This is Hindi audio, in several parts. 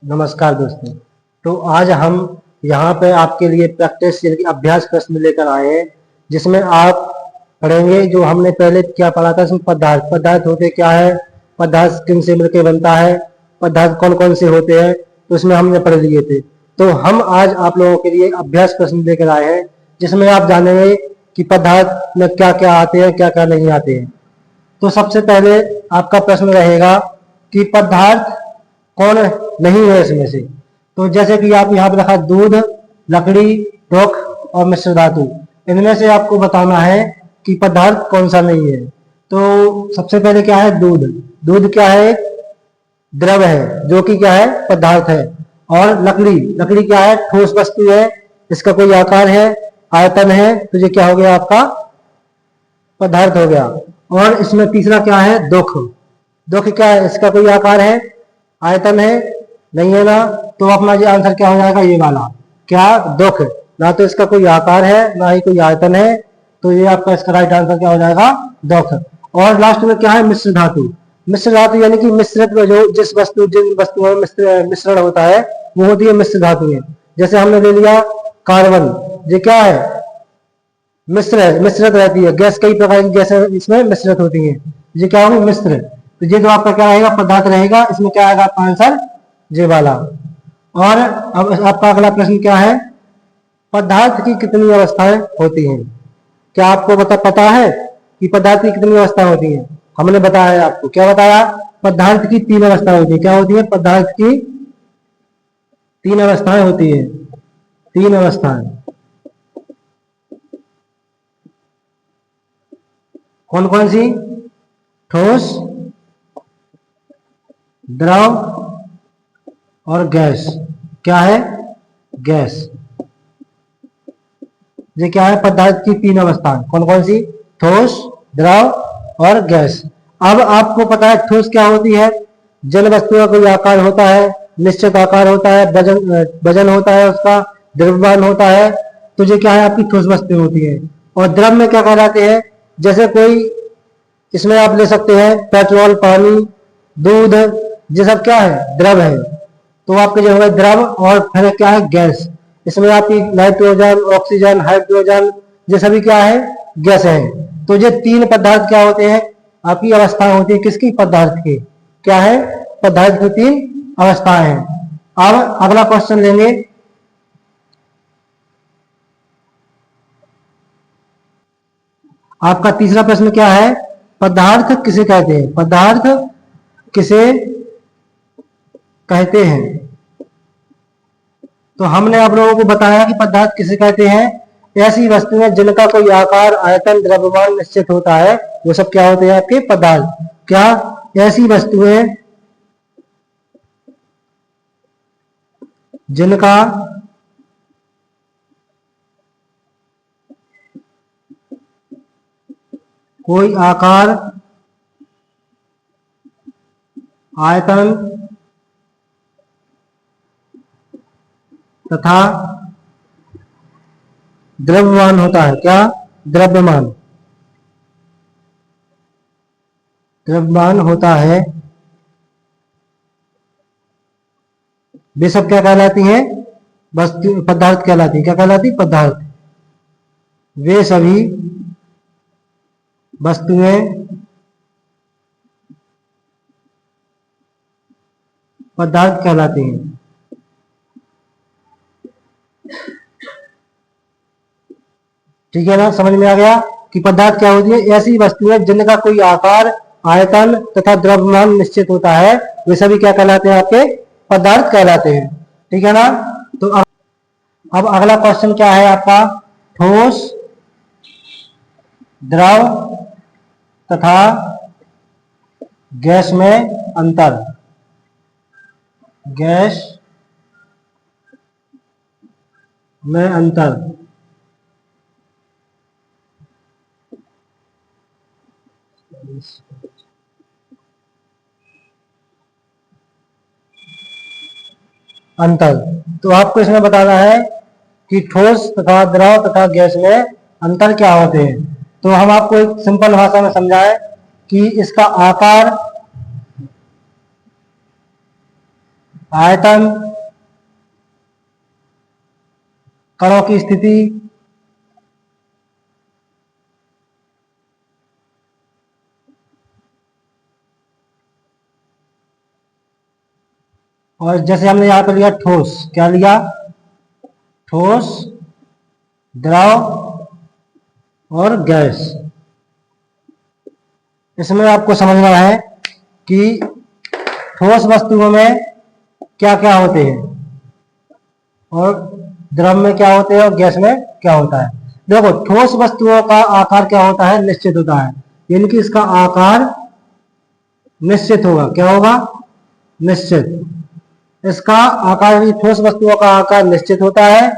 नमस्कार दोस्तों। तो आज हम यहाँ पे आपके लिए प्रैक्टिस यानी कि अभ्यास प्रश्न लेकर आए हैं, जिसमें आप पढ़ेंगे जो हमने पहले क्या पढ़ा था। इसमें पदार्थ होते क्या है, पदार्थ किन से मिलकर बनता है, पदार्थ कौन कौन से होते हैं, तो इसमें हमने पढ़ लिए थे। तो हम आज आप लोगों के लिए अभ्यास प्रश्न लेकर आए हैं, जिसमें आप जानेंगे कि पदार्थ में क्या क्या आते हैं, क्या क्या नहीं आते हैं। तो सबसे पहले आपका प्रश्न रहेगा कि पदार्थ कौन नहीं है इसमें से। तो जैसे कि आप यहाँ पे रखा दूध, लकड़ी, टोक और मिश्र धातु, इनमें से आपको बताना है कि पदार्थ कौन सा नहीं है। तो सबसे पहले क्या है, दूध। दूध क्या है, द्रव है, जो कि क्या है, पदार्थ है। और लकड़ी, लकड़ी क्या है, ठोस वस्तु है, इसका कोई आकार है, आयतन है, तो ये क्या हो गया, आपका पदार्थ हो गया। और इसमें तीसरा क्या है, दुख। दुख क्या है, इसका कोई आकार है, आयतन है, नहीं है ना, तो अपना ये आंसर क्या हो जाएगा, ये वाला क्या, दुख। ना तो इसका कोई आकार है, ना ही कोई आयतन है, तो ये आपका इसका राइट आंसर क्या हो जाएगा, दुख। और लास्ट में क्या है, मिश्र धातु। मिश्र धातु यानी कि मिश्रित जो जिन वस्तुओं में मिश्रण होता है, वो होती है मिश्र धातु। जैसे हमने ले लिया कार्बन, ये क्या है, मिश्रित रहती है। गैस कई प्रकार की गैस इसमें मिश्रित होती है, ये क्या होगी, मिश्र। तो ये जो आपका क्या रहेगा, पदार्थ रहेगा। इसमें क्या आएगा आपका आंसर, ये वाला। और अब आपका अगला प्रश्न क्या है, पदार्थ की कितनी अवस्थाएं होती हैं। क्या आपको पता है कि पदार्थ की कितनी अवस्थाएं होती हैं। हमने बताया है आपको, क्या बताया, पदार्थ की 3 अवस्थाएं होती है। क्या होती है, पदार्थ की 3 अवस्थाएं होती है। 3 अवस्थाएं कौन कौन सी, ठोस, द्रव और गैस। क्या है, गैस। ये क्या है, पदार्थ की 3 अवस्थाएं कौन कौन सी, ठोस, द्रव और गैस। अब आपको पता है ठोस क्या होती है, जल वस्तु का कोई आकार होता है, निश्चित आकार होता है, वजन होता है, उसका द्रव्यमान होता है, तो ये क्या है, आपकी ठोस वस्तु होती है। और द्रव में क्या कहलाते हैं, जैसे कोई इसमें आप ले सकते हैं पेट्रोल, पानी, दूध, ये सब क्या है, द्रव है। तो आपके जो है द्रव, और फिर क्या है, गैस। इसमें आपकी नाइट्रोजन, ऑक्सीजन, हाइड्रोजन, ये सभी क्या है, गैस है। तो ये 3 पदार्थ क्या होते हैं, आपकी अवस्था होती है, किसकी, पदार्थ की। क्या है, पदार्थ की 3 अवस्थाएं हैं। अब अगला क्वेश्चन लेंगे, आपका तीसरा प्रश्न क्या है, पदार्थ किसे कहते हैं। पदार्थ किसे कहते हैं। तो हमने आप लोगों को बताया कि पदार्थ किसे कहते हैं, ऐसी वस्तुएं जिनका कोई आकार, आयतन, द्रव्यमान निश्चित होता है, वो सब क्या होते हैं, आपके पदार्थ। क्या, ऐसी वस्तुएं जिनका कोई आकार, आयतन तथा द्रव्यमान होता है। क्या, द्रव्यमान, द्रव्यमान होता है, वे सब क्या कहलाती हैं, वस्तु, पदार्थ कहलाती है। क्या कहलाती, पदार्थ। वे सभी वस्तुएं पदार्थ कहलाती हैं। ठीक है ना, समझ में आ गया कि पदार्थ क्या होती है, ऐसी वस्तुएं जिनका कोई आकार, आयतन तथा द्रव्यमान निश्चित होता है, वे सभी क्या कहलाते हैं, आपके पदार्थ कहलाते हैं। ठीक है ना। तो अब अगला क्वेश्चन क्या है आपका, ठोस, द्रव तथा गैस में अंतर। गैस में अंतर। अंतर, तो आपको इसमें बताना है कि ठोस तथा द्रव तथा गैस में अंतर क्या होते हैं। तो हम आपको एक सिंपल भाषा में समझाएं कि इसका आकार, आयतन, कणों की स्थिति, और जैसे हमने यहां पर लिया ठोस, क्या लिया, ठोस, द्रव और गैस। इसमें आपको समझना है कि ठोस वस्तुओं में क्या क्या होते हैं और द्रव में क्या होते हैं और गैस में क्या होता है। देखो, ठोस वस्तुओं का आकार क्या होता है, निश्चित होता है, यानी कि इसका आकार निश्चित होगा। क्या होगा, निश्चित। इसका आकार, ठोस वस्तुओं का आकार निश्चित होता है,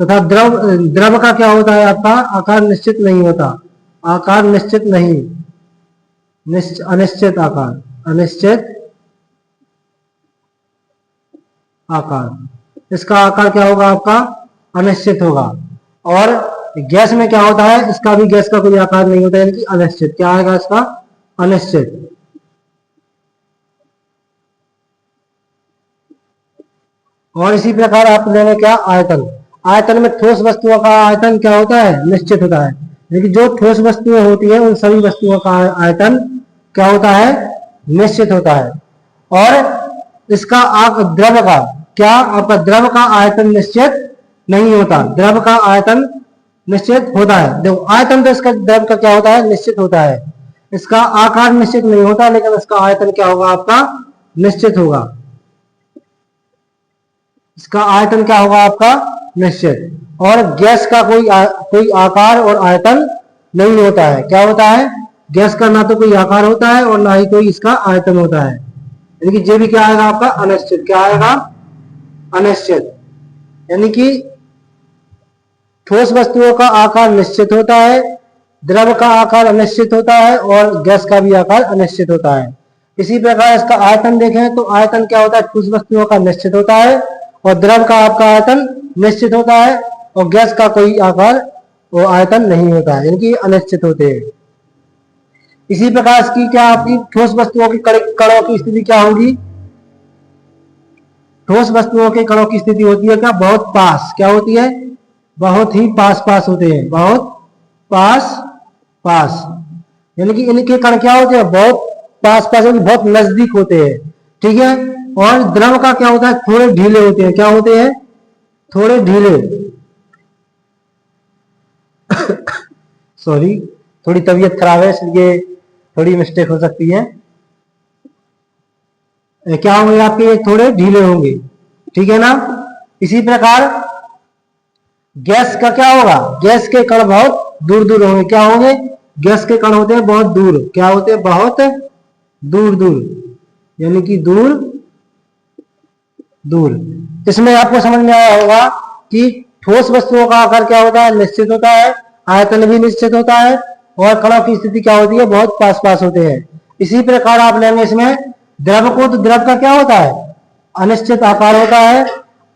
तथा द्रव द्रव का क्या होता है, आपका आकार निश्चित नहीं होता, आकार निश्चित नहीं, अनिश्चित आकार, अनिश्चित आकार। इसका आकार क्या होगा, आपका अनिश्चित होगा। और गैस में क्या होता है, इसका भी गैस का कोई आकार नहीं होता, यानी कि अनिश्चित। क्या आएगा इसका, अनिश्चित। और इसी प्रकार आप लेंगे क्या, आयतन। आयतन में ठोस वस्तुओं का आयतन क्या होता है, निश्चित होता है, लेकिन जो ठोस वस्तुएं होती है उन सभी वस्तुओं का आयतन क्या होता है, निश्चित होता है। और इसका द्रव का क्या, आपका द्रव का आयतन निश्चित नहीं होता, द्रव का आयतन निश्चित होता है। देखो, आयतन तो इसका द्रव का क्या होता है, निश्चित होता है। इसका आकार निश्चित नहीं होता, लेकिन इसका आयतन क्या होगा, आपका निश्चित होगा। इसका आयतन क्या होगा, आपका निश्चित। और गैस का कोई आकार और आयतन नहीं होता है। क्या होता है, गैस का ना तो कोई आकार होता है और ना ही कोई इसका आयतन होता है, यानी कि ये भी क्या आएगा, आपका अनिश्चित। क्या आएगा, अनिश्चित। यानी कि ठोस वस्तुओं का आकार निश्चित होता है, द्रव का आकार अनिश्चित होता है और गैस का भी आकार अनिश्चित होता है। इसी प्रकार इसका आयतन देखें तो आयतन क्या होता है, ठोस वस्तुओं का निश्चित होता है और द्रव का आपका आयतन निश्चित होता है और गैस का कोई आकार वो आयतन नहीं होता है, यानी कि अनिश्चित होते हैं। इसी प्रकार इसकी क्या, आपकी ठोस वस्तुओं की कणों की स्थिति क्या होगी, ठोस वस्तुओं के कणों की स्थिति होती है क्या, बहुत पास। क्या होती है, बहुत ही पास पास होते हैं, बहुत पास पास, यानी कि इनके कण क्या होते हैं, बहुत पास पास, यानी बहुत नजदीक होते हैं। ठीक है। और द्रव का क्या होता है, थोड़े ढीले होते हैं। क्या होते हैं, थोड़े ढीले। सॉरी, थोड़ी तबीयत खराब है इसलिए थोड़ी मिस्टेक हो सकती है। क्या होंगे आपके, थोड़े ढीले होंगे। ठीक है ना। इसी प्रकार गैस का क्या होगा, गैस के कण बहुत दूर दूर होंगे। क्या होंगे, गैस के कण होते हैं बहुत दूर। क्या होते हैं, बहुत दूर दूर, यानी कि दूर दूर। इसमें आपको समझ में आया होगा कि ठोस वस्तुओं का आकार क्या होता है, निश्चित होता है, आयतन भी निश्चित होता है और कणों की स्थिति क्या होती है, बहुत पास पास होते हैं। इसी प्रकार आप लेंगे इसमें द्रव को, तो द्रव का क्या होता है, अनिश्चित आकार होता है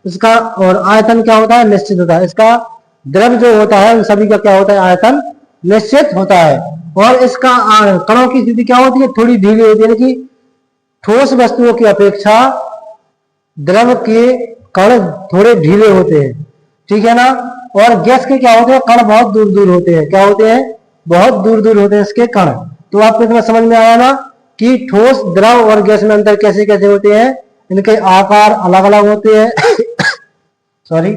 इसका, और आयतन क्या होता है, निश्चित होता है। इसका द्रव जो होता है उन सभी का क्या होता है, आयतन निश्चित होता है। और इसका कणों की स्थिति क्या होती है, थोड़ी ढीली होती है, यानी कि ठोस वस्तुओं की अपेक्षा द्रव के कण थोड़े ढीले होते हैं। ठीक है ना। और गैस के क्या होते हैं, कण बहुत दूर दूर होते हैं। क्या होते हैं, बहुत दूर दूर होते हैं इसके कण। तो आपको इतना समझ में आया ना कि ठोस, द्रव और गैस में अंतर कैसे कैसे होते हैं, इनके आकार अलग अलग होते हैं। सॉरी,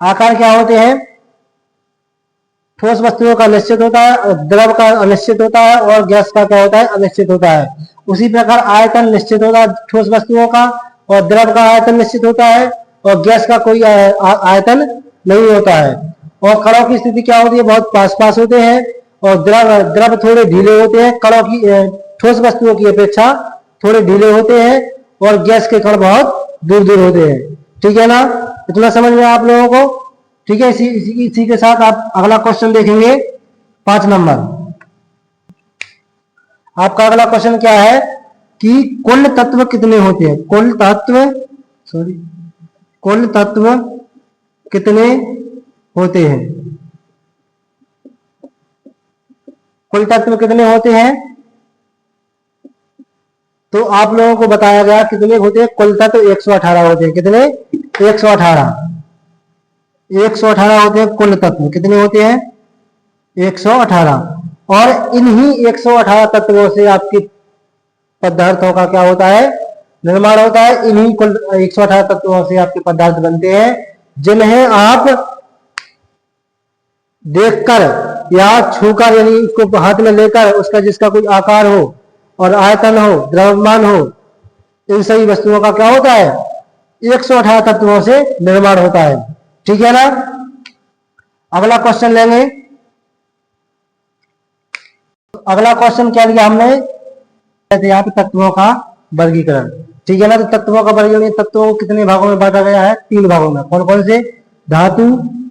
आकार क्या होते हैं, ठोस वस्तुओं का निश्चित होता है, द्रव का अनिश्चित होता है और गैस का क्या होता है, अनिश्चित होता है। उसी प्रकार आयतन निश्चित होता है ठोस वस्तुओं का और द्रव का आयतन निश्चित होता है और गैस का कोई आयतन नहीं होता है। और कणों की स्थिति क्या होती है, बहुत पास पास होते हैं और द्रव थोड़े ढीले होते हैं, कणों की ठोस वस्तुओं की अपेक्षा थोड़े ढीले होते हैं और गैस के कण बहुत दूर दूर होते हैं। ठीक है ना। इतना समझ में आप लोगों को। ठीक है। इसी के साथ आप अगला क्वेश्चन देखेंगे 5 नंबर। आपका अगला क्वेश्चन क्या है कि कुल तत्व कितने होते हैं, कुल तत्व, सॉरी, कुल तत्व कितने होते हैं, कुल तत्व कितने होते हैं, तो आप लोगों को बताया गया कितने होते हैं कुल तत्व 118 होते हैं। कितने? 118 होते हैं कुल तत्व। कितने होते हैं? 118। और इन्हीं 118 तत्वों से आपके पदार्थों का क्या होता है? निर्माण होता है। इन्हीं कुल 118 तत्वों से आपके पदार्थ बनते हैं, जिन्हें आप देखकर या छूकर, यानी इसको हाथ में लेकर उसका जिसका कोई आकार हो और आयतन हो, द्रव्यमान हो, इन सभी वस्तुओं का क्या होता है? 118 तत्वों से निर्माण होता है। ठीक है ना? अगला क्वेश्चन लेंगे। अगला क्वेश्चन क्या लिया हमने? यहाँ पे तत्वों का वर्गीकरण। ठीक है ना? तो तत्वों का वर्गीकरण, तत्वों को कितने भागों में बांटा गया है? 3 भागों में। कौन कौन से? धातु,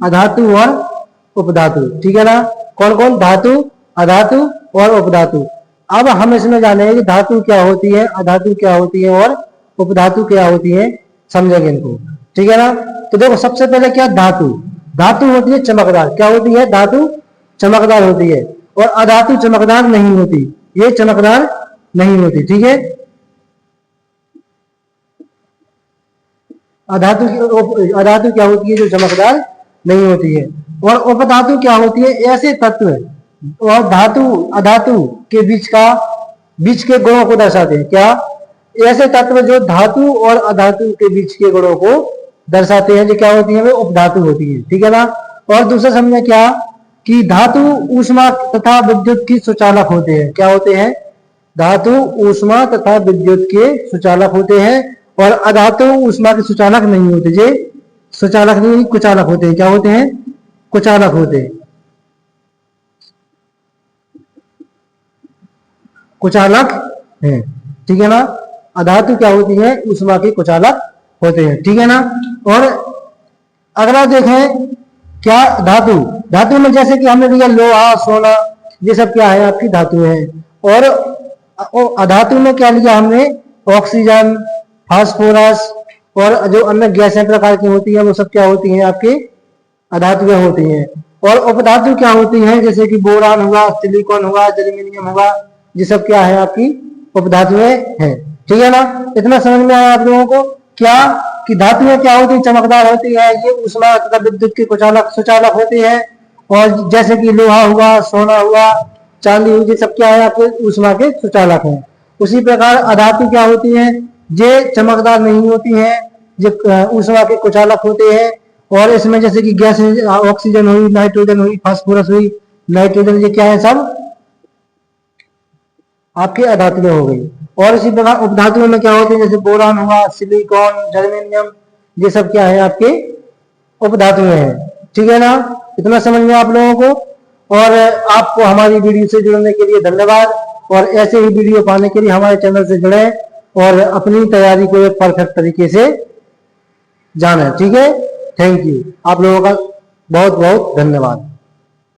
अधातु और उपधातु। ठीक है ना? कौन कौन? धातु, अधातु और उपधातु। अब हम इसमें जानेंगे कि धातु क्या होती है, अधातु क्या होती है और उपधातु क्या होती है, समझेंगे इनको। ठीक है ना? तो देखो, सबसे पहले क्या? धातु। धातु होती है चमकदार। क्या होती है? धातु चमकदार होती है। और अधातु चमकदार नहीं होती, ये चमकदार नहीं होती। ठीक है? अधातु क्या होती है? जो चमकदार नहीं होती है। और उपधातु क्या होती है? ऐसे तत्व और धातु अधातु के बीच के गुणों को दर्शाते हैं। क्या? ऐसे तत्व जो धातु और अधातु के बीच के गुणों को दर्शाते हैं, जो क्या होती है? वे उपधातु होती है। ठीक है ना? और दूसरा समझे क्या? कि धातु ऊष्मा तथा विद्युत की सुचालक होते हैं। क्या होते हैं? धातु ऊष्मा तथा विद्युत के सुचालक होते हैं। और अधातु ऊष्मा के सुचालक नहीं होते। जे सुचालक नहीं, कुचालक होते हैं। क्या होते हैं? कुचालक होते हैं। कुचालक है। ठीक है ना? अधातु क्या होती है? ऊष्मा के कुचालक होते हैं। ठीक है ना? और अगला देखें, क्या? धातु। धातु में जैसे कि हमने लिया लोहा, सोना, ये सब क्या है? आपकी धातु है। और अधातु में क्या लिया हमने? ऑक्सीजन, फास्फोरस और जो अन्य गैसें प्रकार की होती है, वो सब क्या होती हैं? आपकी अधातुएं होती हैं। और उपधातु क्या होती हैं? जैसे कि बोरान हुआ, सिलिकॉन हुआ, जर्मेनियम हुआ, ये सब क्या है? आपकी उपधातुएं हैं। ठीक है ना? इतना समझ में आया आप लोगों को? क्या? कि धातुएं क्या होती है? चमकदार होती है। ये ऊष्मा तथा विद्युत के सुचालक होते हैं। और जैसे कि लोहा हुआ, सोना हुआ, चांदी हुई, ये सब क्या है? आपके ऊष्मा के सुचालक हैं। उसी प्रकार अधातु क्या होती है? ये चमकदार नहीं होती है, जो ऊष्मा के कुचालक होते हैं। और इसमें जैसे कि गैस, ऑक्सीजन हुई, नाइट्रोजन हुई, फास्फोरस हुई, नाइट्रोजन, ये क्या है? सब आपके अधातुएं हो गई। और इसी प्रकार उपधातुओं में क्या होते हैं? जैसे बोरान हुआ, सिलिकॉन, जर्मेनियम, ये सब क्या है? आपके उपधातुएं हैं। ठीक है ना? इतना समझ में आप लोगों को। और आपको हमारी वीडियो से जुड़ने के लिए धन्यवाद। और ऐसे ही वीडियो पाने के लिए हमारे चैनल से जुड़े और अपनी तैयारी को एक परफेक्ट तरीके से जाने। ठीक है? Thank you. आप लोगों का बहुत बहुत धन्यवाद।